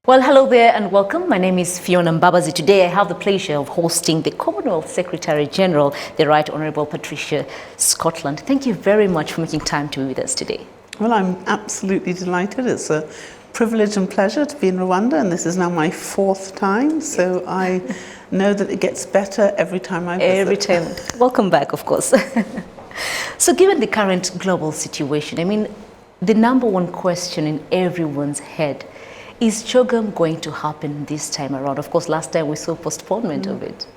Well, hello there and welcome. My name is Fiona Mbabazi. Today I have the pleasure of hosting the Commonwealth Secretary General, the Right Honourable Patricia Scotland. Thank you very much for making time to be with us today. Well, I'm absolutely delighted. It's a privilege and pleasure to be in Rwanda, and this is now my fourth time, so I know that it gets better every time I visit. Every time. Welcome back, of course. So given the current global situation, I mean, the number one question in everyone's head, is CHOGM going to happen this time around? Of course, last time we saw postponement of it.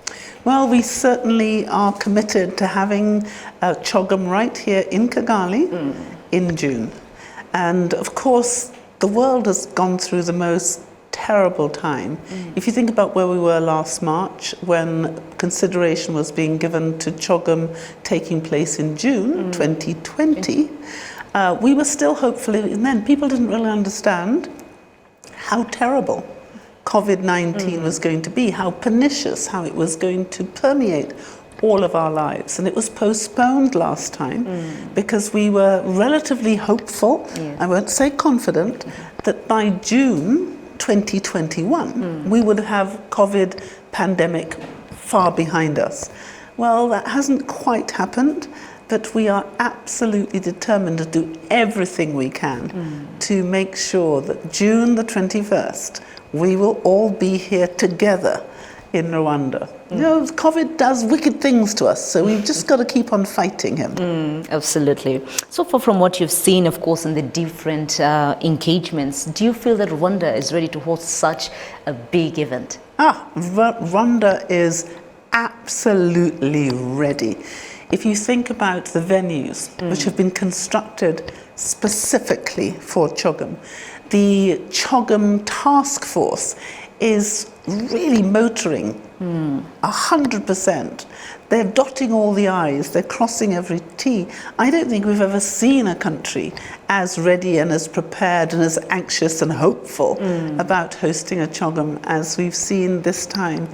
Well, we certainly are committed to having a CHOGM right here in Kigali in June. And of course, the world has gone through the most terrible time. If you think about where we were last March, when consideration was being given to CHOGM taking place in June 2020, we were still hopeful, and then people didn't really understand how terrible COVID-19 was going to be, how pernicious, how it was going to permeate all of our lives. And it was postponed last time because we were relatively hopeful, I won't say confident, that by June 2021 we would have COVID pandemic far behind us. Well, that hasn't quite happened. But we are absolutely determined to do everything we can to make sure that June the 21st, we will all be here together in Rwanda. You know, COVID does wicked things to us, so we've just got to keep on fighting him. Absolutely. So far from what you've seen, of course, in the different engagements, do you feel that Rwanda is ready to host such a big event? Rwanda is absolutely ready. If you think about the venues which have been constructed specifically for CHOGM, the CHOGM task force is really motoring 100%. They're dotting all the I's, they're crossing every T. I don't think we've ever seen a country as ready and as prepared and as anxious and hopeful about hosting a CHOGM as we've seen this time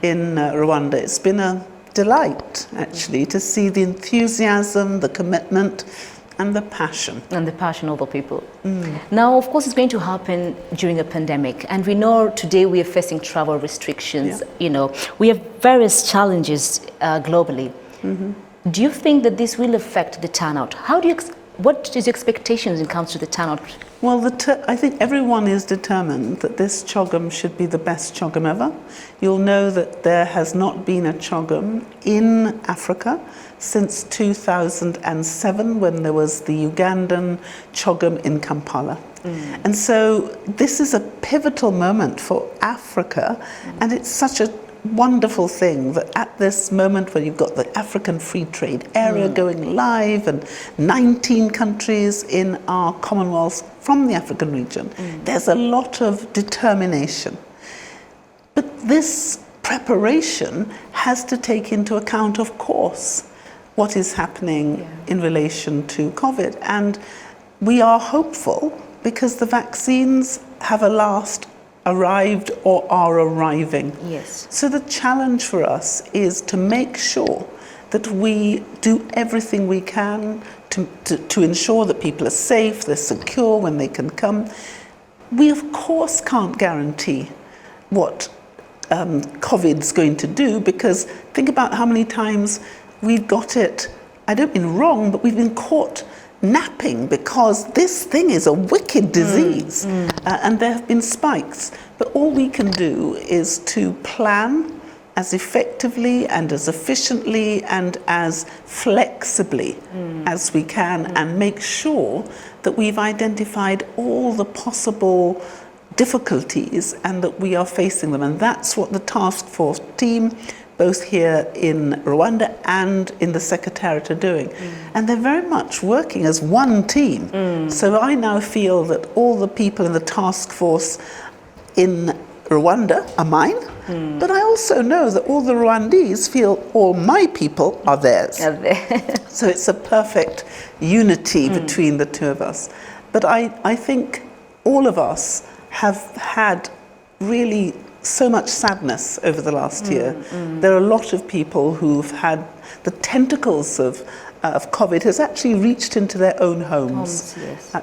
in Rwanda. It's been a delight, actually, to see the enthusiasm, the commitment, and the passion. And the passion of the people. Now, of course, it's going to happen during a pandemic. And we know today we are facing travel restrictions. You know, we have various challenges globally. Do you think that this will affect the turnout? What is your expectations when it comes to the turnout? Well, I think everyone is determined that this CHOGM should be the best CHOGM ever. You'll know that there has not been a CHOGM in Africa since 2007, when there was the Ugandan CHOGM in Kampala. And so this is a pivotal moment for Africa, and it's such a wonderful thing that at this moment where you've got the African Free Trade Area going live and 19 countries in our Commonwealth from the African region, there's a lot of determination. But this preparation has to take into account, of course, what is happening in relation to COVID. And we are hopeful because the vaccines have arrived or are arriving. So the challenge for us is to make sure that we do everything we can to ensure that people are safe, they're secure when they can come. We of course can't guarantee what COVID's going to do, because think about how many times we've got it, I don't mean wrong, but we've been caught napping because this thing is a wicked disease and there have been spikes. But all we can do is to plan as effectively and as efficiently and as flexibly as we can and make sure that we've identified all the possible difficulties and that we are facing them. And that's what the task force team, both here in Rwanda and in the Secretariat, are doing. And they're very much working as one team. So I now feel that all the people in the task force in Rwanda are mine, but I also know that all the Rwandese feel all my people are theirs. So it's a perfect unity between the two of us. But I think all of us have had really so much sadness over the last year. There are a lot of people who've had the tentacles of COVID has actually reached into their own homes.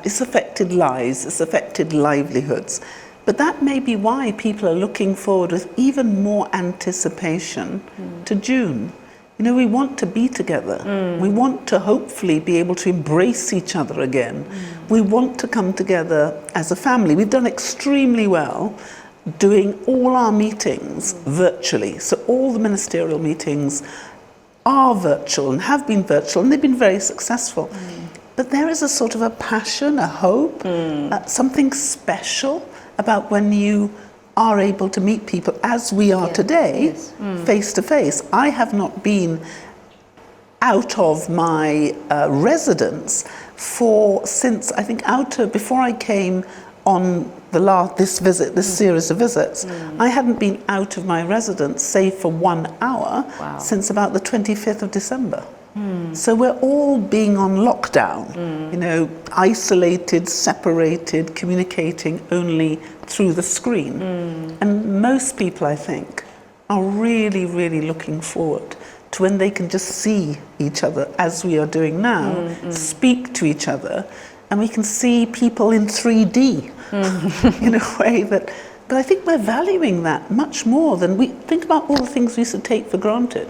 It's affected lives, it's affected livelihoods. But that may be why people are looking forward with even more anticipation to June. You know, we want to be together. We want to hopefully be able to embrace each other again. We want to come together as a family. We've done extremely well doing all our meetings virtually. So all the ministerial meetings are virtual and have been virtual, and they've been very successful. But there is a sort of a passion, a hope, something special about when you are able to meet people as we are today, face to face. I have not been out of my residence since I think before I came on this series of visits, I hadn't been out of my residence, save for 1 hour, since about the 25th of December. So we're all being on lockdown, you know, isolated, separated, communicating only through the screen. And most people, I think, are really, really looking forward to when they can just see each other as we are doing now, speak to each other, and we can see people in 3D in a way that... But I think we're valuing that much more than we think about all the things we used to take for granted.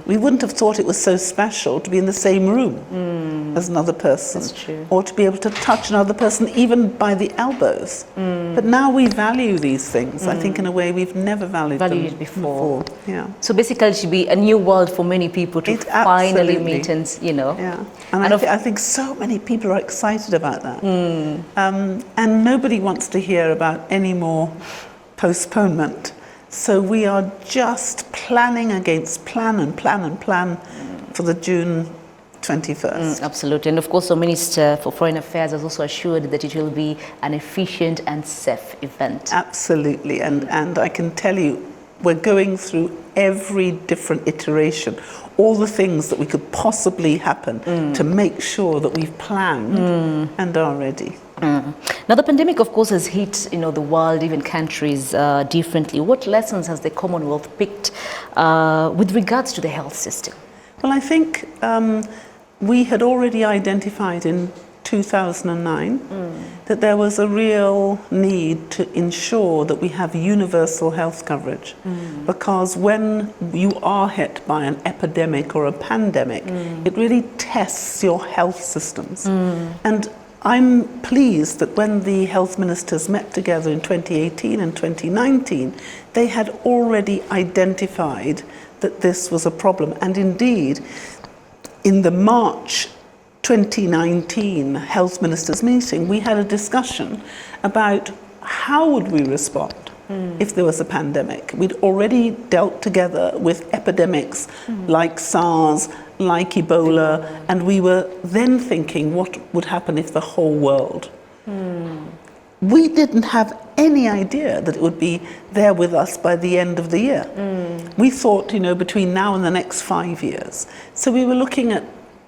We wouldn't have thought it was so special to be in the same room as another person. That's true. Or to be able to touch another person even by the elbows. But now we value these things, I think, in a way we've never valued them before. Yeah. So basically it should be a new world for many people to finally meet and, you know. Yeah. And I think so many people are excited about that. And nobody wants to hear about any more postponement. So we are just planning against plan for the June 21st. Absolutely. And of course, the Minister for Foreign Affairs has also assured that it will be an efficient and safe event. Absolutely. And I can tell you, we're going through every different iteration, all the things that we could possibly happen to make sure that we've planned and are ready. Now, the pandemic, of course, has hit, you know, the world, even countries differently. What lessons has the Commonwealth picked with regards to the health system? Well, I think we had already identified in 2009 that there was a real need to ensure that we have universal health coverage, because when you are hit by an epidemic or a pandemic, it really tests your health systems. And I'm pleased that when the health ministers met together in 2018 and 2019, they had already identified that this was a problem. And indeed, in the March 2019 health ministers meeting, we had a discussion about how would we respond if there was a pandemic. We'd already dealt together with epidemics like SARS, like Ebola, and we were then thinking what would happen if the whole world. We didn't have any idea that it would be there with us by the end of the year. We thought, you know, between now and the next 5 years. So we were looking at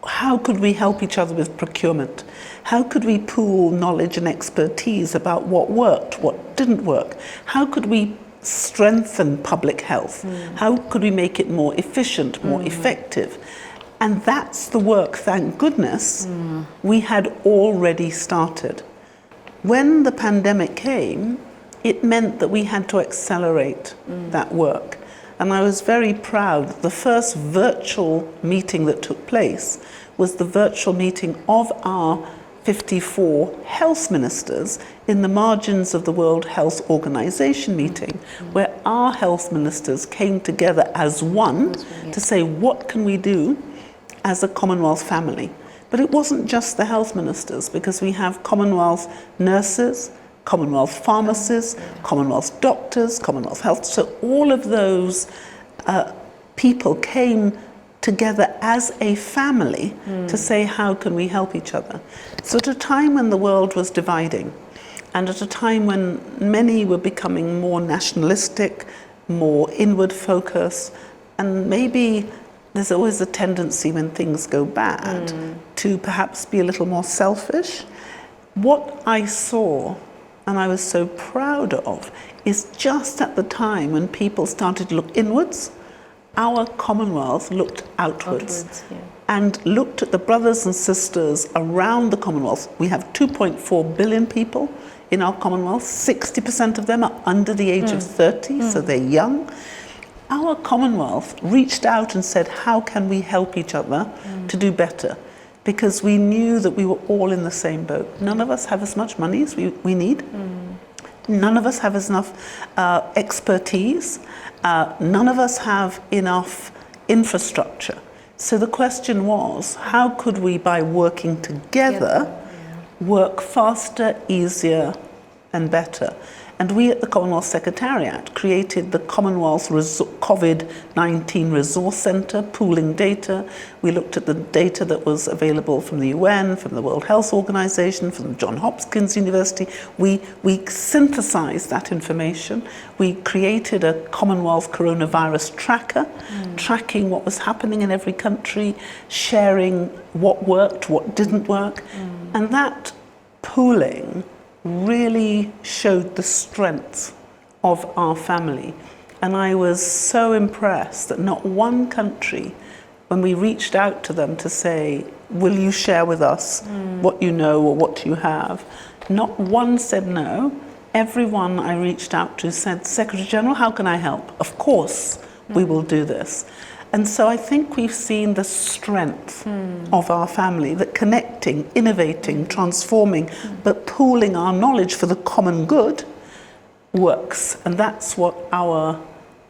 how could we help each other with procurement? How could we pool knowledge and expertise about what worked, what didn't work? How could we strengthen public health? How could we make it more efficient, more effective? And that's the work, thank goodness, we had already started. When the pandemic came, it meant that we had to accelerate that work. And I was very proud that the first virtual meeting that took place was the virtual meeting of our 54 health ministers in the margins of the World Health Organization meeting, where our health ministers came together as one to say, what can we do as a Commonwealth family? But it wasn't just the health ministers, because we have Commonwealth nurses, Commonwealth pharmacists, Commonwealth doctors, Commonwealth health. So all of those people came together as a family to say, how can we help each other? So at a time when the world was dividing, and at a time when many were becoming more nationalistic, more inward focused, and maybe there's always a tendency when things go bad to perhaps be a little more selfish. What I saw, and I was so proud of, is just at the time when people started to look inwards, our Commonwealth looked outwards and looked at the brothers and sisters around the Commonwealth. We have 2.4 billion people in our Commonwealth, 60% of them are under the age of 30, so they're young. Our Commonwealth reached out and said, how can we help each other to do better? Because we knew that we were all in the same boat. None of us have as much money as we need. None of us have enough expertise. None of us have enough infrastructure. So the question was, how could we, by working together, work faster, easier, and better? And we at the Commonwealth Secretariat created the Commonwealth COVID-19 Resource Centre, pooling data. We looked at the data that was available from the UN, from the World Health Organization, from Johns Hopkins University. We synthesized that information. We created a Commonwealth coronavirus tracker, tracking what was happening in every country, sharing what worked, what didn't work. And that pooling really showed the strength of our family. And I was so impressed that not one country, when we reached out to them to say, will you share with us what you know or what you have, not one said no. Everyone I reached out to said, Secretary General, how can I help? Of course, we will do this. And so I think we've seen the strength of our family, that connecting, innovating, transforming, but pooling our knowledge for the common good works. And that's what our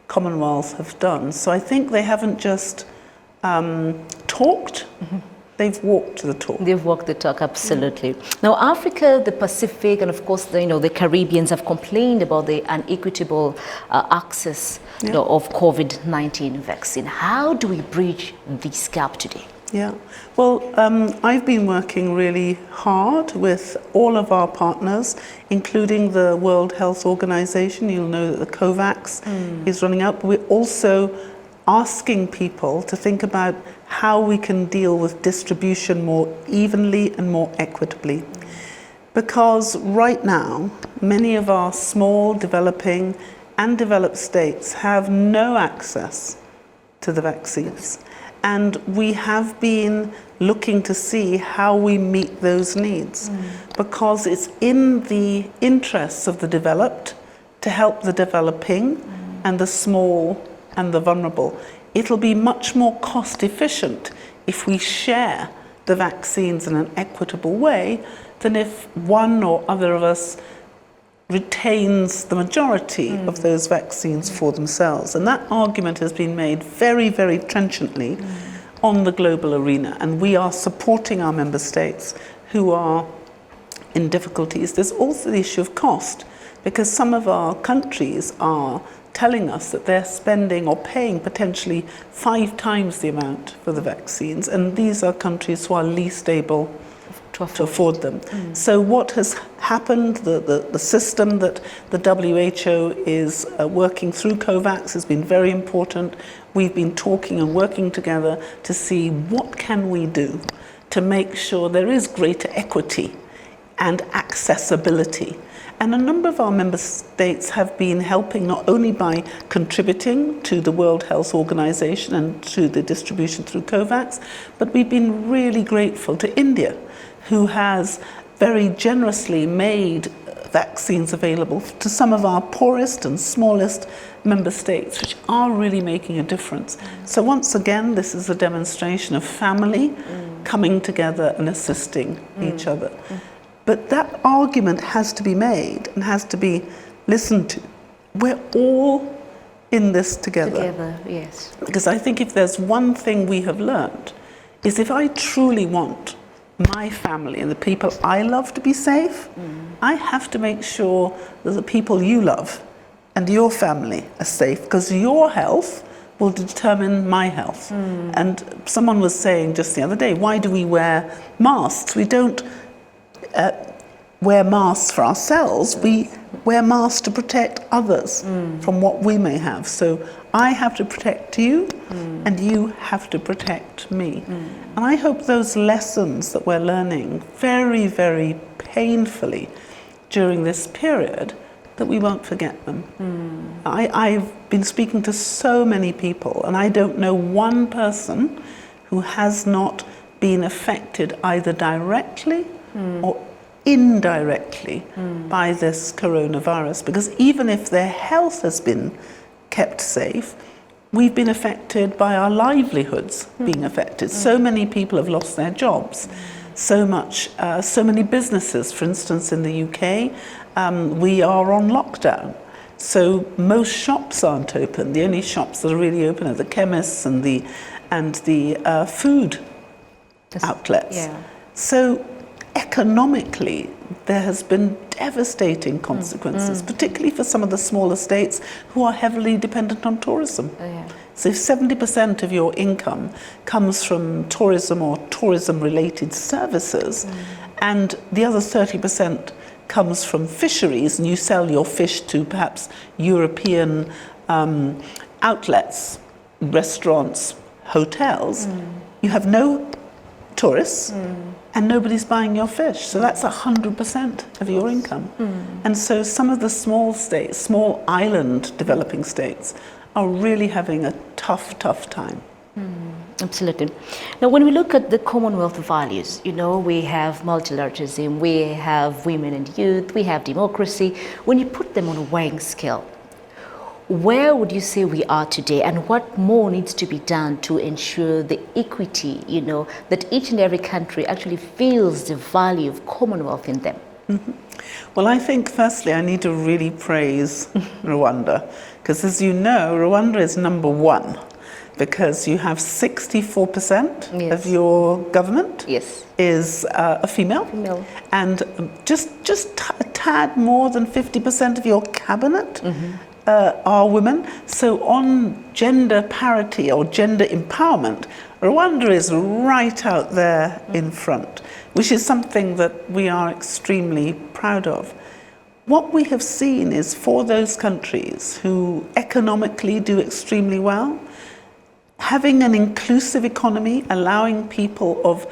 Commonwealth have done. So I think they haven't just talked, they've walked the talk. They've walked the talk, absolutely. Now, Africa, the Pacific, and of course, the Caribbeans have complained about the unequitable access of COVID-19 vaccine. How do we bridge this gap today? Yeah, well, I've been working really hard with all of our partners, including the World Health Organization. You'll know that the COVAX is running out, but we're also asking people to think about how we can deal with distribution more evenly and more equitably. Because right now, many of our small, developing and developed states have no access to the vaccines. And we have been looking to see how we meet those needs, because it's in the interests of the developed to help the developing and the small and the vulnerable. It'll be much more cost efficient if we share the vaccines in an equitable way than if one or other of us retains the majority of those vaccines for themselves. And that argument has been made very, very trenchantly on the global arena. And we are supporting our member states who are in difficulties. There's also the issue of cost, because some of our countries are telling us that they're spending or paying potentially 5 times the amount for the vaccines, and these are countries who are least able to afford them. So what has happened, the system that the WHO is working through, COVAX, has been very important. We've been talking and working together to see what can we do to make sure there is greater equity and accessibility. And a number of our member states have been helping, not only by contributing to the World Health Organization and to the distribution through COVAX, but we've been really grateful to India, who has very generously made vaccines available to some of our poorest and smallest member states, which are really making a difference. So once again, this is a demonstration of family coming together and assisting each other. But that argument has to be made and has to be listened to. We're all in this together. Together, yes. Because I think if there's one thing we have learned, is if I truly want my family and the people I love to be safe, I have to make sure that the people you love and your family are safe, because your health will determine my health. And someone was saying just the other day, why do we wear masks? We don't wear masks for ourselves, we wear masks to protect others from what we may have. So I have to protect you and you have to protect me. And I hope those lessons that we're learning very, very painfully during this period, that we won't forget them. I've been speaking to so many people, and I don't know one person who has not been affected either directly or indirectly by this coronavirus, because even if their health has been kept safe, we've been affected by our livelihoods being affected. So many people have lost their jobs. So many businesses, for instance, in the UK, we are on lockdown. So most shops aren't open. The only shops that are really open are the chemists and the food outlets. Yeah. So economically, there has been devastating consequences, particularly for some of the smaller states who are heavily dependent on tourism. So if 70% of your income comes from tourism or tourism-related services, and the other 30% comes from fisheries, and you sell your fish to perhaps European outlets, restaurants, hotels, you have no tourists, and nobody's buying your fish. So that's 100% of your income. And so some of the small states, small island developing states, are really having a tough time. Absolutely. Now, when we look at the Commonwealth values, you know, we have multilateralism, we have women and youth, we have democracy. When you put them on a weighing scale, where would you say we are today, and what more needs to be done to ensure the equity, you know, that each and every country actually feels the value of Commonwealth in them? Well, I think firstly I need to really praise Rwanda, because as you know, Rwanda is number one, because you have 64% of your government is a female, and just a tad more than 50% of your cabinet are women. So on gender parity or gender empowerment, Rwanda is right out there in front, which is something that we are extremely proud of. What we have seen is for those countries who economically do extremely well, having an inclusive economy, allowing people of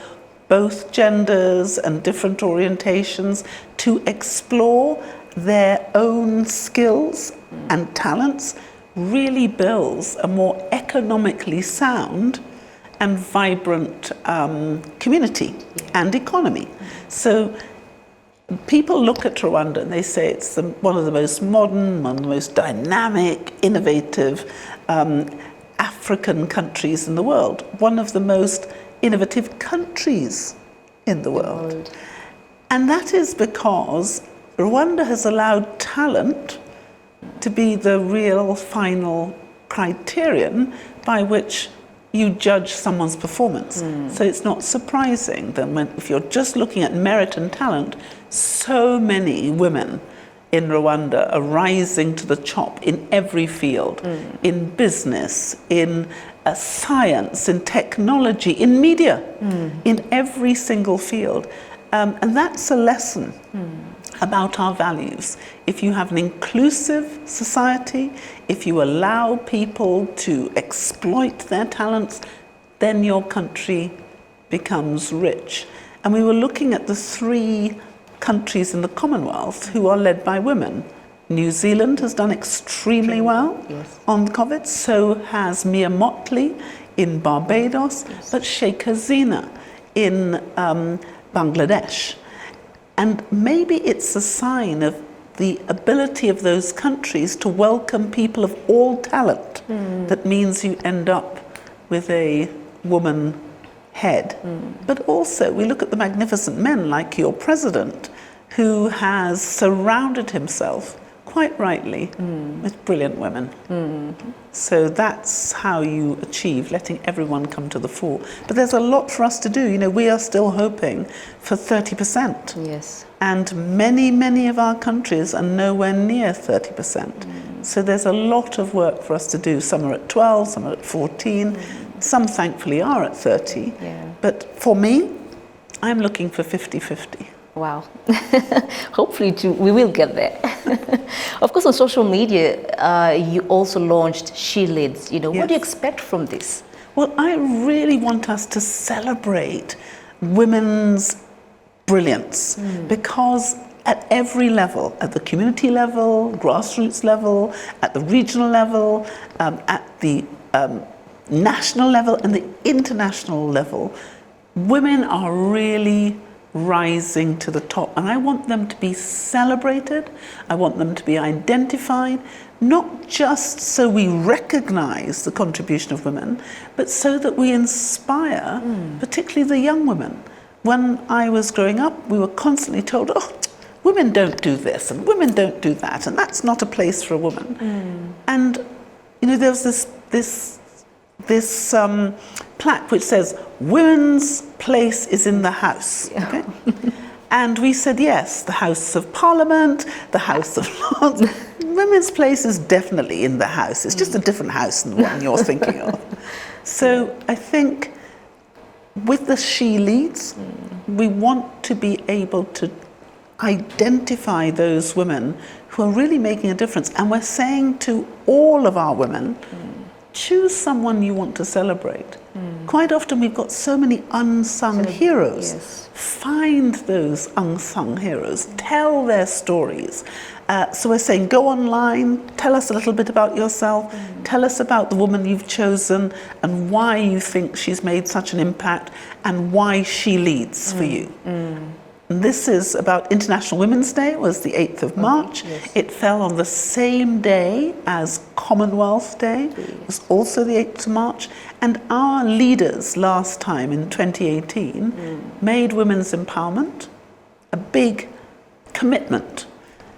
both genders and different orientations to explore their own skills and talents, really builds a more economically sound and vibrant community and economy. So people look at Rwanda and they say it's one of the most modern, one of the most dynamic, innovative African countries in the world, one of the most innovative countries in the world. And that is because Rwanda has allowed talent to be the real final criterion by which you judge someone's performance. So it's not surprising that if you're just looking at merit and talent, so many women in Rwanda are rising to the top in every field, in business, in science, in technology, in media, in every single field. And that's a lesson about our values. If you have an inclusive society, if you allow people to exploit their talents, then your country becomes rich. And we were looking at the 3 countries in the Commonwealth who are led by women. New Zealand has done extremely well on COVID, so has Mia Mottley in Barbados, but Sheikh Hasina in Bangladesh. And maybe it's a sign of the ability of those countries to welcome people of all talent. That means you end up with a woman head. But also we look at the magnificent men like your president, who has surrounded himself quite rightly with brilliant women. So that's how you achieve letting everyone come to the fore. But there's a lot for us to do. You know, we are still hoping for 30%. And many of our countries are nowhere near 30%. So there's a lot of work for us to do. Some are at 12, some are at 14, some thankfully are at 30. But for me, I'm looking for 50-50. Wow. Hopefully we will get there. Of course, on social media, you also launched She Leads. You know, what do you expect from this? Well, I really want us to celebrate women's brilliance, because at every level, at the community level, grassroots level, at the regional level, at the national level and the international level, women are really rising to the top. And I want them to be celebrated. I want them to be identified, not just so we recognize the contribution of women, but so that we inspire, particularly the young women. When I was growing up, we were constantly told, oh, women don't do this and women don't do that, and that's not a place for a woman. And you know, there was this plaque which says, women's place is in the house. Okay? And we said, yes, the House of Parliament, the House of Lords. Women's place is definitely in the house. It's just a different house than the one you're thinking of. So I think with the She Leads, we want to be able to identify those women who are really making a difference. And we're saying to all of our women, choose someone you want to celebrate. Quite often we've got so many unsung heroes. Yes. Find those unsung heroes, tell their stories. So we're saying, go online, tell us a little bit about yourself, tell us about the woman you've chosen and why you think she's made such an impact and why she leads for you. And this is about International Women's Day. It was the 8th of March. Yes. It fell on the same day as Commonwealth Day. It was also the 8th of March. And our leaders last time in 2018 made women's empowerment a big commitment.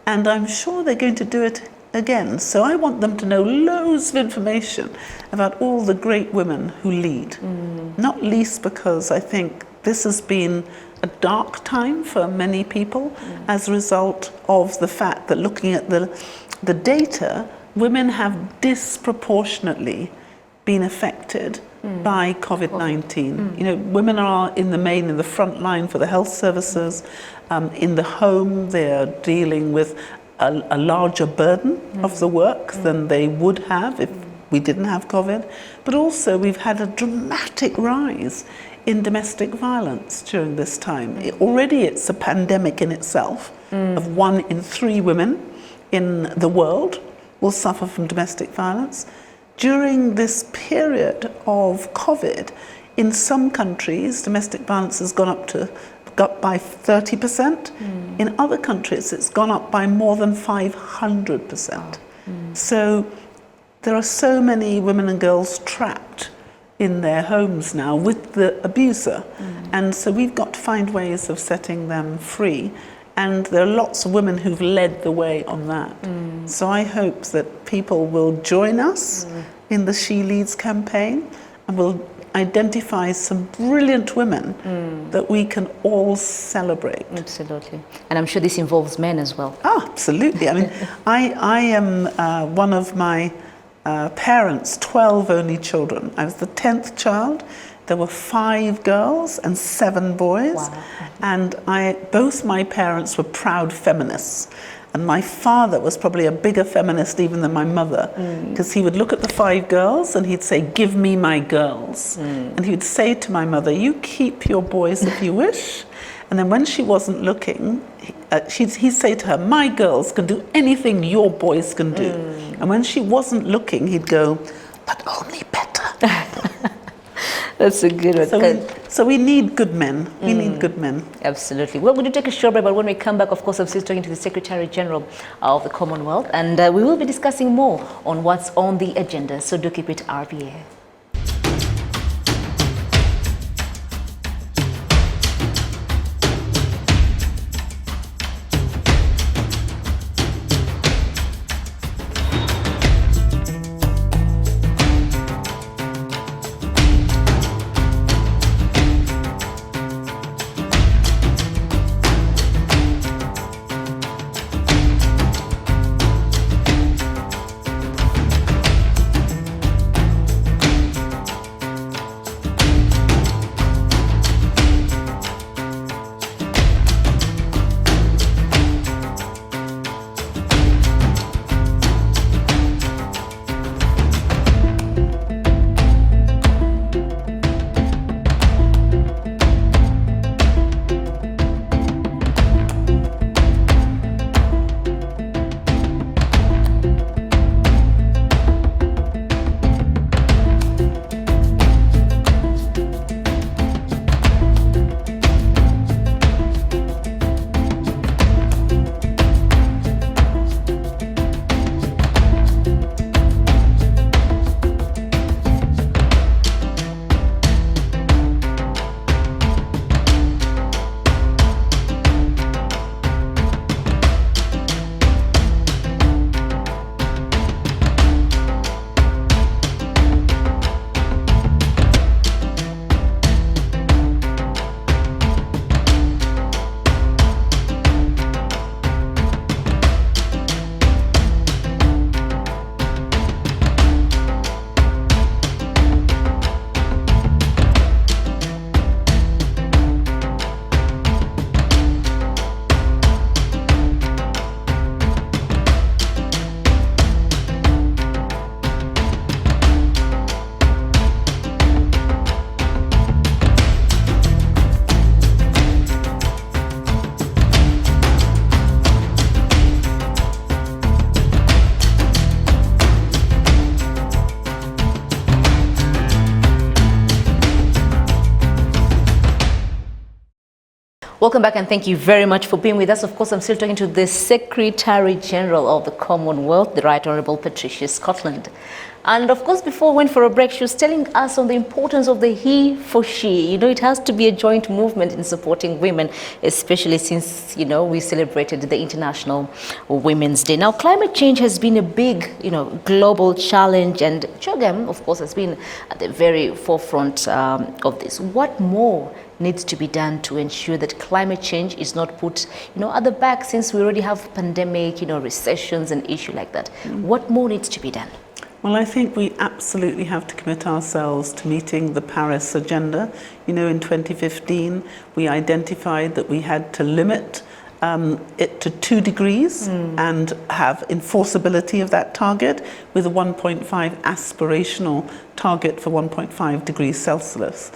And I'm sure they're going to do it again. So I want them to know loads of information about all the great women who lead. Not least because I think this has been a dark time for many people as a result of the fact that looking at the data, women have disproportionately been affected by COVID-19. You know, women are in the main in the front line for the health services. In the home, they're dealing with a larger burden of the work than they would have if we didn't have COVID. But also we've had a dramatic rise in domestic violence during this time. Already it's a pandemic in itself of 1 in 3 women in the world will suffer from domestic violence. During this period of COVID, in some countries, domestic violence has gone up by 30%. In other countries, it's gone up by more than 500%. So there are so many women and girls trapped in their homes now with the abuser. And so we've got to find ways of setting them free. And there are lots of women who've led the way on that. So I hope that people will join us in the She Leads campaign and will identify some brilliant women that we can all celebrate. Absolutely. And I'm sure this involves men as well. Oh, absolutely. I mean, I am one of my parents' 12 only children. I was the 10th child. There were 5 girls and 7 boys. Wow. And both my parents were proud feminists. And my father was probably a bigger feminist even than my mother, because he would look at the 5 girls and he'd say, give me my girls. And he would say to my mother, you keep your boys if you wish. And then when she wasn't looking, he'd say to her, my girls can do anything your boys can do. And when she wasn't looking, he'd go, but only better. That's a good one. So we need good men. We need good men. Absolutely. Well, we're going to take a short break, but when we come back, of course, I'm still talking to the Secretary General of the Commonwealth, and we will be discussing more on what's on the agenda. So do keep it RBA. Welcome back, and thank you very much for being with us. Of course, I'm still talking to the Secretary General of the Commonwealth, the Right Honourable Patricia Scotland. And of course, before we went for a break, she was telling us on the importance of the he for she. It has to be a joint movement in supporting women, especially since, we celebrated the International Women's Day. Now, climate change has been a big, global challenge, and CHOGM, of course, has been at the very forefront of this. What more needs to be done to ensure that climate change is not put, at the back, since we already have pandemic, recessions and issues like that? What more needs to be done? Well, I think we absolutely have to commit ourselves to meeting the Paris agenda. In 2015, we identified that we had to limit it to 2 degrees and have enforceability of that target with a 1.5 aspirational target for 1.5 degrees Celsius.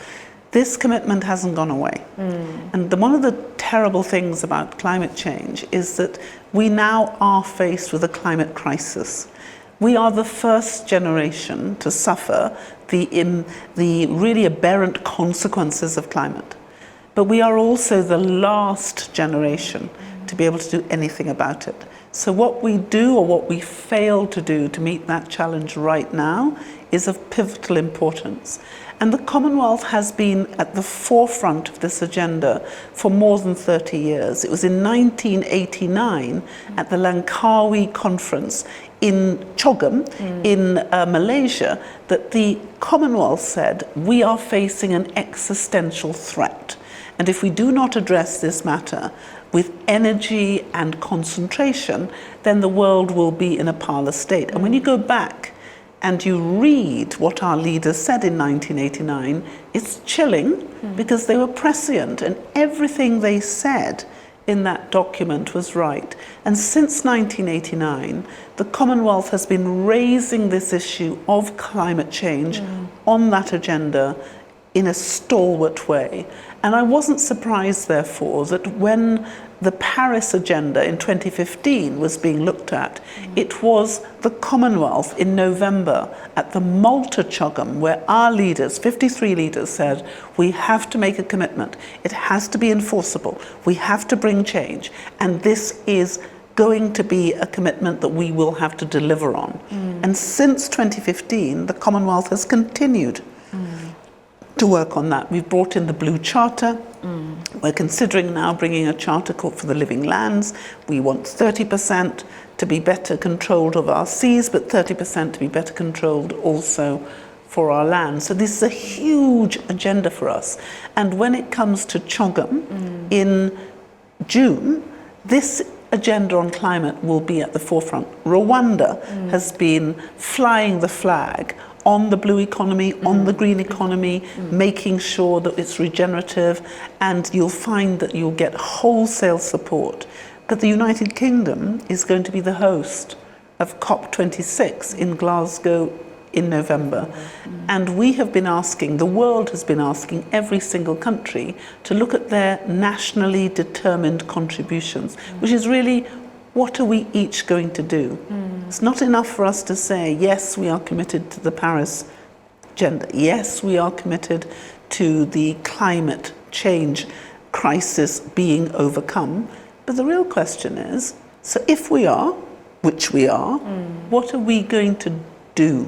This commitment hasn't gone away. And one of the terrible things about climate change is that we now are faced with a climate crisis. We are the first generation to suffer the really aberrant consequences of climate. But we are also the last generation to be able to do anything about it. So what we do, or what we fail to do to meet that challenge right now, is of pivotal importance. And the Commonwealth has been at the forefront of this agenda for more than 30 years. It was in 1989 at the Langkawi Conference in CHOGM in Malaysia that the Commonwealth said, we are facing an existential threat. And if we do not address this matter with energy and concentration, then the world will be in a parlous state. And when you go back and you read what our leaders said in 1989, it's chilling because they were prescient, and everything they said in that document was right. And since 1989, the Commonwealth has been raising this issue of climate change on that agenda in a stalwart way. And I wasn't surprised, therefore, that when the Paris agenda in 2015 was being looked at, it was the Commonwealth in November at the Malta CHOGM where our leaders, 53 leaders, said, we have to make a commitment. It has to be enforceable. We have to bring change. And this is going to be a commitment that we will have to deliver on. And since 2015, the Commonwealth has continued to work on that. We've brought in the Blue Charter. We're considering now bringing a charter called for the living lands. We want 30% to be better controlled of our seas, but 30% to be better controlled also for our land. So this is a huge agenda for us. And when it comes to CHOGM in June, this agenda on climate will be at the forefront. Rwanda has been flying the flag on the blue economy, on the green economy, making sure that it's regenerative, and you'll find that you'll get wholesale support. But the United Kingdom is going to be the host of COP26 in Glasgow in November. And we have been asking, the world has been asking every single country to look at their nationally determined contributions, which is really, what are we each going to do? It's not enough for us to say, yes, we are committed to the Paris agenda. Yes, we are committed to the climate change crisis being overcome. But the real question is, so if we are, which we are, what are we going to do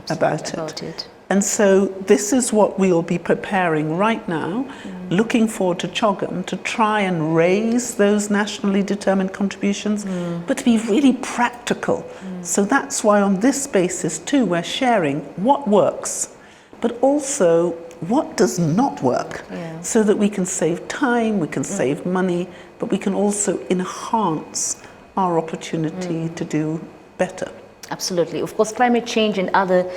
about it? And so this is what we'll be preparing right now, looking forward to CHOGM to try and raise those nationally determined contributions, but to be really practical. So that's why on this basis too, we're sharing what works, but also what does not work, so that we can save time, we can save money, but we can also enhance our opportunity to do better. Absolutely. Of course, climate change and other,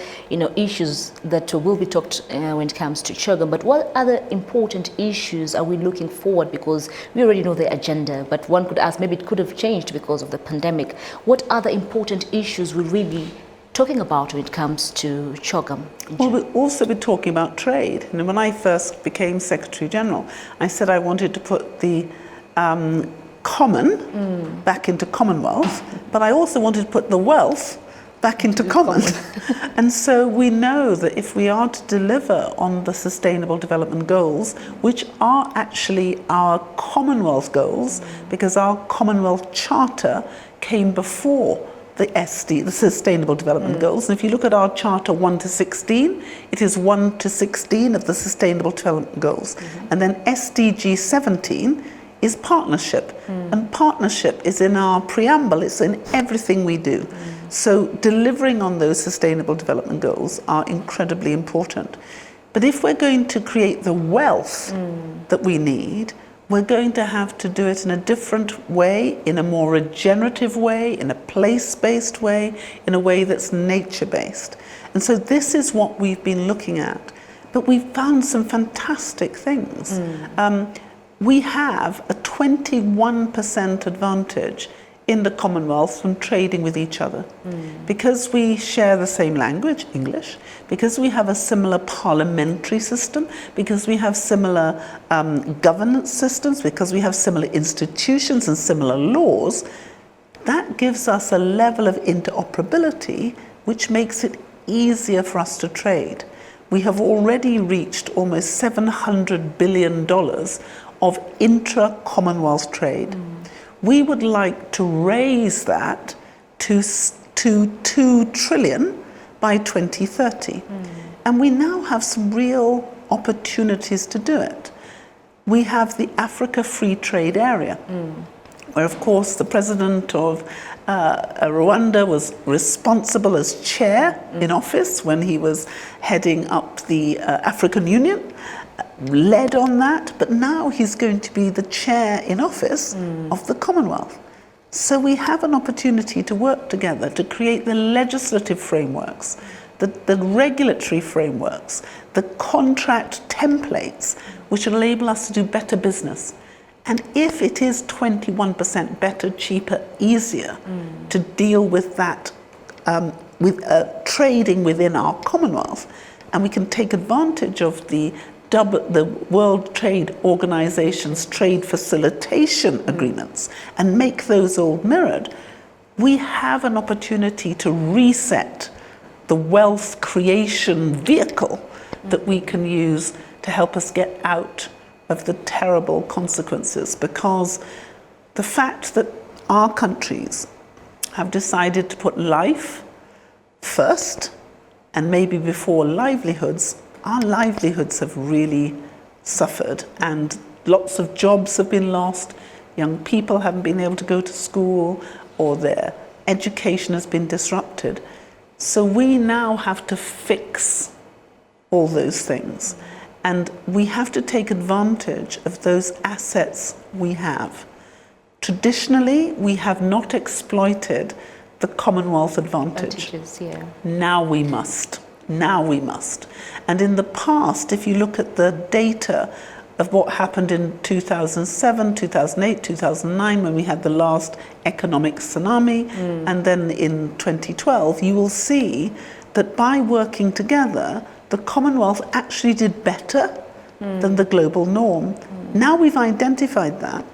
issues that will be talked when it comes to CHOGM. But what other important issues are we looking forward? Because we already know the agenda, but one could ask, maybe it could have changed because of the pandemic. What other important issues will we be talking about when it comes to CHOGM? Well, we'll also be talking about trade. And when I first became Secretary General, I said I wanted to put the common back into Commonwealth, but I also wanted to put the wealth back into common. And so we know that if we are to deliver on the Sustainable Development Goals, which are actually our Commonwealth goals, because our Commonwealth Charter came before the SD, the Sustainable Development Goals. And if you look at our Charter 1 to 16, it is 1 to 16 of the Sustainable Development Goals. And then SDG 17 is partnership. And partnership is in our preamble, it's in everything we do. So delivering on those Sustainable Development Goals are incredibly important. But if we're going to create the wealth that we need, we're going to have to do it in a different way, in a more regenerative way, in a place-based way, in a way that's nature-based. And so this is what we've been looking at. But we've found some fantastic things. We have a 21% advantage in the Commonwealth from trading with each other. Because we share the same language, English, because we have a similar parliamentary system, because we have similar governance systems, because we have similar institutions and similar laws, that gives us a level of interoperability which makes it easier for us to trade. We have already reached almost $700 billion of intra-Commonwealth trade. We would like to raise that to 2 trillion by 2030. And we now have some real opportunities to do it. We have the Africa Free Trade Area, where of course the president of Rwanda was responsible as chair in office when he was heading up the African Union, led on that, but now he's going to be the chair in office of the Commonwealth. So we have an opportunity to work together to create the legislative frameworks, the regulatory frameworks, the contract templates, which will enable us to do better business. And if it is 21% better, cheaper, easier to deal with that, with trading within our Commonwealth, and we can take advantage of the World Trade Organization's trade facilitation agreements and make those all mirrored, we have an opportunity to reset the wealth creation vehicle that we can use to help us get out of the terrible consequences. Because the fact that our countries have decided to put life first, and maybe before livelihoods, our livelihoods have really suffered, and lots of jobs have been lost. Young people haven't been able to go to school, or their education has been disrupted. So we now have to fix all those things. And we have to take advantage of those assets we have. Traditionally, we have not exploited the Commonwealth advantage. Now we must. Now we must. And in the past, if you look at the data of what happened in 2007, 2008, 2009, when we had the last economic tsunami, and then in 2012, you will see that by working together, the Commonwealth actually did better than the global norm. Now we've identified that,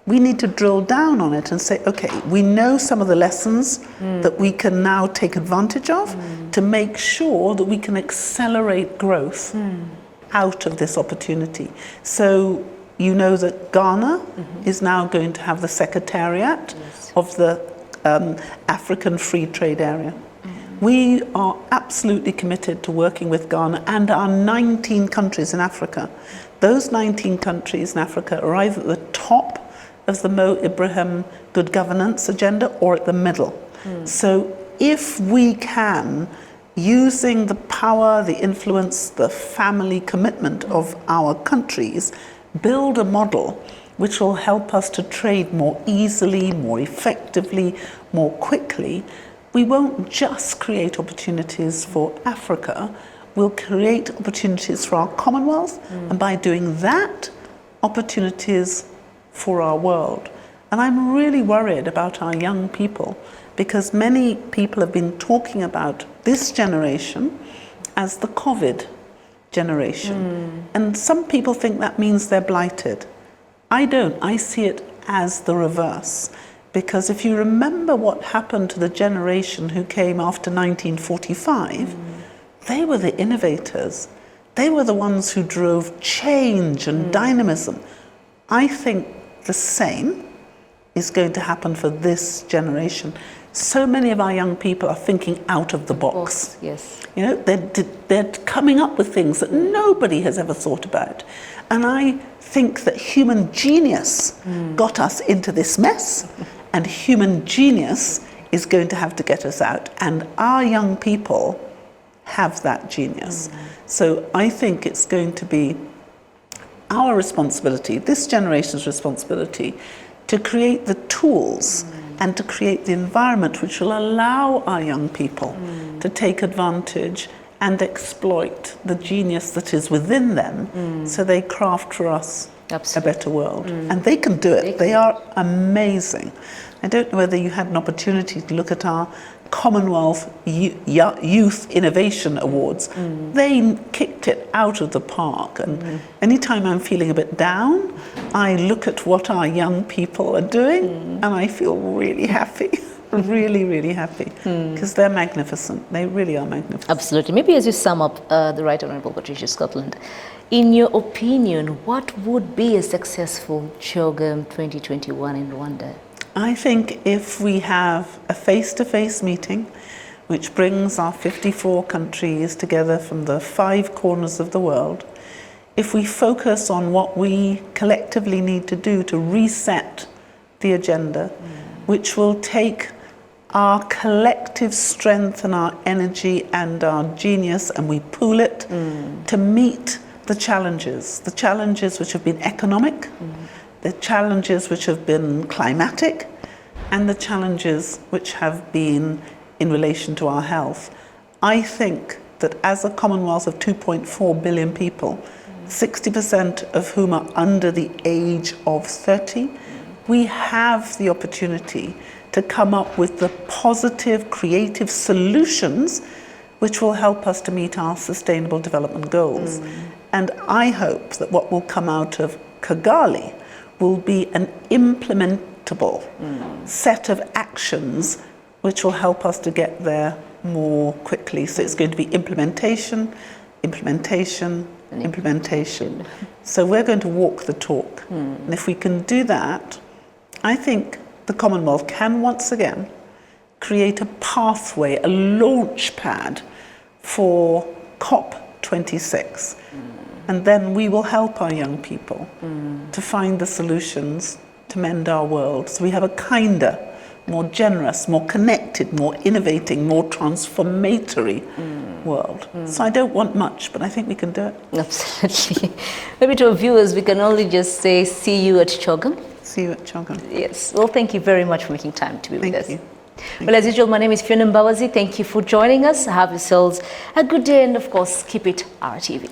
we need to drill down on it and say, okay, we know some of the lessons that we can now take advantage of to make sure that we can accelerate growth out of this opportunity. So you know that Ghana is now going to have the secretariat of the African Free Trade Area. We are absolutely committed to working with Ghana and our 19 countries in Africa. Those 19 countries in Africa are either at the top of the Mo Ibrahim good governance agenda or at the middle. So if we can, using the power, the influence, the family commitment of our countries, build a model which will help us to trade more easily, more effectively, more quickly, we won't just create opportunities for Africa, we'll create opportunities for our Commonwealth, and by doing that, opportunities for our world. And I'm really worried about our young people, because many people have been talking about this generation as the COVID generation. And some people think that means they're blighted. I don't. I see it as the reverse. Because if you remember what happened to the generation who came after 1945, they were the innovators. They were the ones who drove change and dynamism. I think the same is going to happen for this generation. So many of our young people are thinking out of the box. Yes. You know, they're coming up with things that nobody has ever thought about. And I think that human genius got us into this mess, and human genius is going to have to get us out. And our young people have that genius. So I think it's going to be our responsibility, this generation's responsibility, to create the tools and to create the environment which will allow our young people to take advantage and exploit the genius that is within them, so they craft for us a better world. And they can do it. They are amazing. I don't know whether you had an opportunity to look at our Commonwealth Youth Innovation Awards. They kicked it out of the park. And anytime I'm feeling a bit down, I look at what our young people are doing and I feel really happy. Really, really happy, because they're magnificent. They really are magnificent. Absolutely. Maybe as you sum up, the Right Honourable Patricia Scotland, in your opinion, what would be a successful CHOGM 2021 in Rwanda? I think if we have a face-to-face meeting, which brings our 54 countries together from the 5 corners of the world, if we focus on what we collectively need to do to reset the agenda, which will take our collective strength and our energy and our genius, and we pool it to meet the challenges which have been economic, the challenges which have been climatic, and the challenges which have been in relation to our health. I think that as a Commonwealth of 2.4 billion people, 60% of whom are under the age of 30, we have the opportunity to come up with the positive, creative solutions which will help us to meet our sustainable development goals. And I hope that what will come out of Kigali will be an implementable set of actions which will help us to get there more quickly. So it's going to be implementation, implementation, implementation. So we're going to walk the talk. And if we can do that, I think the Commonwealth can once again create a pathway, a launch pad for COP26. And then we will help our young people to find the solutions to mend our world. So we have a kinder, more generous, more connected, more innovating, more transformatory world. So I don't want much, but I think we can do it. Absolutely. Maybe to our viewers, we can only just say, see you at CHOGM. See you at CHOGM. Yes. Well, thank you very much for making time to be with us. Thank you. Well, as usual, my name is Fiona Mbawazi. Thank you for joining us. Have yourselves a good day, and of course, keep it RTV.